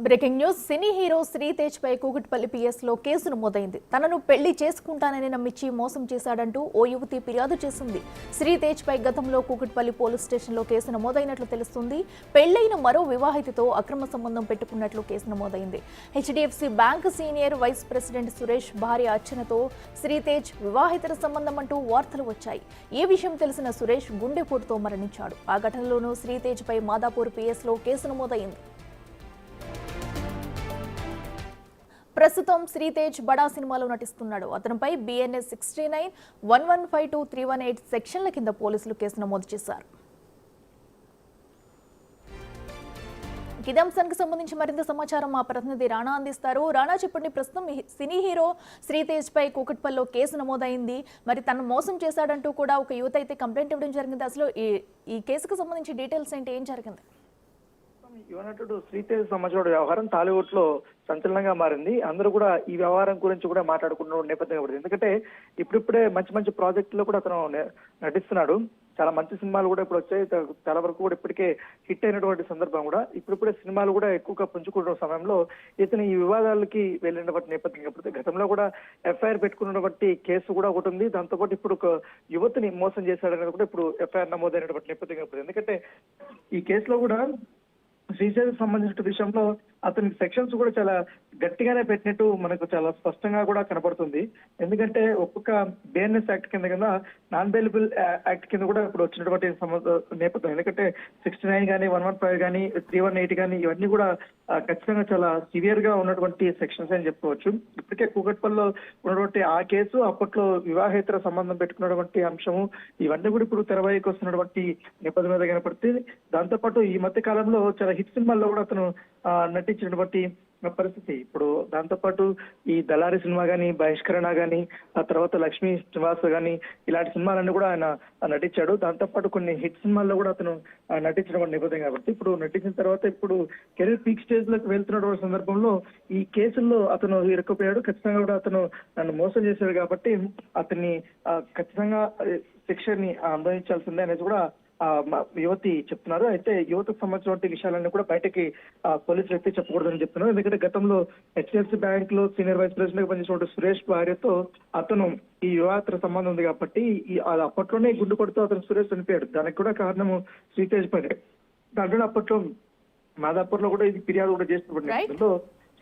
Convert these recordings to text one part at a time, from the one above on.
Breaking news. Cine hero Sritej పై Kukatpally PS లో కేసు నమోదైంది. తనను పెళ్లి చేసుకుంటానని నమ్మించి మోసం చేశాడంటూ ఓ యువతి ఫిర్యాదు చేసింది. శ్రీతేజ్ పై గతంలో కూకట్పల్లి పోలీస్ స్టేషన్ లో కేసు నమోదైనట్లు తెలుస్తుంది. పెళ్లైన మరో వివాహితతో అక్రమ సంబంధం పెట్టుకున్నట్లు కేసు నమోదైంది. HDFC bank senior vice president Suresh భార్య అర్చనతో శ్రీతేజ్ వివాహితర సంబంధం అంటూ వార్తలు వచ్చాయి. ఈ విషయం తెలిసిన సురేష్ గుండెపోటుతో మరణించాడు. ఆ ఘటనలోనూ శ్రీతేజ్ పై మాదాపూర్ పిఎస్ లో కేసు నమోదైంది. ప్రస్తుతం శ్రీతేజ్ బడా సినిమాలో నటిస్తున్నాడు. అతనిపై బిఎన్ఎస్ 69, 1152, 318 సెక్షన్ల కింద పోలీసులు కేసు నమోదు చేశారు. ఇదే అంశానికి సంబంధించి మరింత సమాచారం మా ప్రతినిధి రాణా అందిస్తారు. రాణా, చెప్పండి. ప్రస్తుతం సినీ హీరో శ్రీతేజ్ పై కూకట్పల్లిలో కేసు నమోదైంది. మరి తను మోసం చేశాడంటూ కూడా ఒక యువత అయితే కంప్లైంట్ ఇవ్వడం జరిగింది. అసలు ఈ కేసుకు సంబంధించి డీటెయిల్స్ ఏంటి, ఏం జరిగింది? యువనటుడు శ్రీతేజ్ సంబంధించిన వ్యవహారం టాలీవుడ్ లో సంచలనంగా మారింది. అందరూ కూడా ఈ వ్యవహారం గురించి కూడా మాట్లాడుకున్న నేపథ్యం పడింది. ఎందుకంటే ఇప్పుడిప్పుడే మంచి మంచి ప్రాజెక్టులో కూడా అతను నటిస్తున్నాడు. చాలా మంచి సినిమాలు కూడా ఇప్పుడు వచ్చాయి. చాలా వరకు కూడా ఇప్పటికే హిట్ అయినటువంటి సందర్భం కూడా ఇప్పుడిప్పుడే సినిమాలు కూడా ఎక్కువగా పుంజుకుంటున్న సమయంలో ఇతను ఈ వివాదాలకి వెళ్ళినటువంటి నేపథ్యం కాబట్టి గతంలో కూడా ఎఫ్ఐఆర్ పెట్టుకున్నటువంటి కేసు కూడా ఒకటి ఉంది. దాంతోపాటు ఇప్పుడు ఒక యువతిని మోసం చేశాడనేది కూడా ఇప్పుడు ఎఫ్ఐఆర్ నమోదైనటువంటి నేపథ్యం కాబట్టి ఎందుకంటే ఈ కేసులో కూడా శ్రీతేజ్ సంబంధించిన విషయంలో అతనికి సెక్షన్స్ కూడా చాలా గట్టిగానే పెట్టినట్టు మనకు చాలా స్పష్టంగా కూడా కనబడుతుంది. ఎందుకంటే ఒక్కొక్క బిఎన్ఎస్ యాక్ట్ కింద నాన్ బెయిలబుల్ యాక్ట్ కింద కూడా ఇప్పుడు వచ్చినటువంటి నేపథ్యం. ఎందుకంటే 69 కానీ 115 కానీ 318 కానీ ఇవన్నీ కూడా ఖచ్చితంగా చాలా సివియర్ గా ఉన్నటువంటి సెక్షన్స్ అని చెప్పుకోవచ్చు. ఇప్పటికే కూకట్పల్లిలో ఉన్నటువంటి ఆ కేసు, అప్పట్లో వివాహేతర సంబంధం పెట్టుకున్నటువంటి అంశము, ఇవన్నీ కూడా ఇప్పుడు తెరవైకి వస్తున్నటువంటి నేపథ్యం మీద కనపడుతుంది. దాంతోపాటు ఈ మధ్య కాలంలో చాలా హిట్ సినిమాల్లో కూడా అతను నటించినటువంటి పరిస్థితి. ఇప్పుడు దాంతోపాటు ఈ దళారి సినిమా గానీ, బహిష్కరణ గానీ, ఆ తర్వాత లక్ష్మీ నివాస్ గానీ ఇలాంటి సినిమాలన్నీ కూడా ఆయన నటించాడు. దాంతోపాటు కొన్ని హిట్ సినిమాల్లో కూడా అతను నటించడం నేపథ్యం కాబట్టి ఇప్పుడు నటించిన తర్వాత ఇప్పుడు కెరీర్ పీక్ స్టేజ్ లోకి వెళ్తున్నటువంటి సందర్భంలో ఈ కేసుల్లో అతను ఇరుక్కుపోయాడు. ఖచ్చితంగా కూడా అతను నన్ను మోసం చేశాడు కాబట్టి అతన్ని ఖచ్చితంగా శిక్షని అనుభవించాల్సిందే అనేది కూడా యువతి చెప్తున్నారు. అయితే యువతకు సంబంధించిన విషయాలన్నీ కూడా బయటకి పోలీసులు అయితే చెప్పకూడదని చెప్తున్నారు. ఎందుకంటే గతంలో హెచ్డిఎఫ్సి బ్యాంక్ లో సీనియర్ వైస్ ప్రెసిడెంట్ గా పనిచేసిన సురేష్ భార్యతో అతను ఈ వివాహేతర సంబంధం ఉంది కాబట్టి అప్పట్లోనే గుండు కొడుతూ అతను సురేష్ చనిపోయాడు. దానికి కూడా కారణము శ్రీతేజ్ పైన. దాంట్లో అప్పట్లో మాదాపూర్ లో కూడా ఇది ఫిర్యాదు కూడా చేసినప్పుడు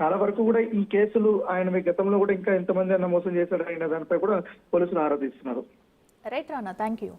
చాలా వరకు కూడా ఈ కేసులు ఆయన గతంలో కూడా ఇంకా ఎంతమంది అన్న మోసం చేశాడు అనే దానిపై కూడా పోలీసులు ఆరోపిస్తున్నారు. Right Rana, thank you.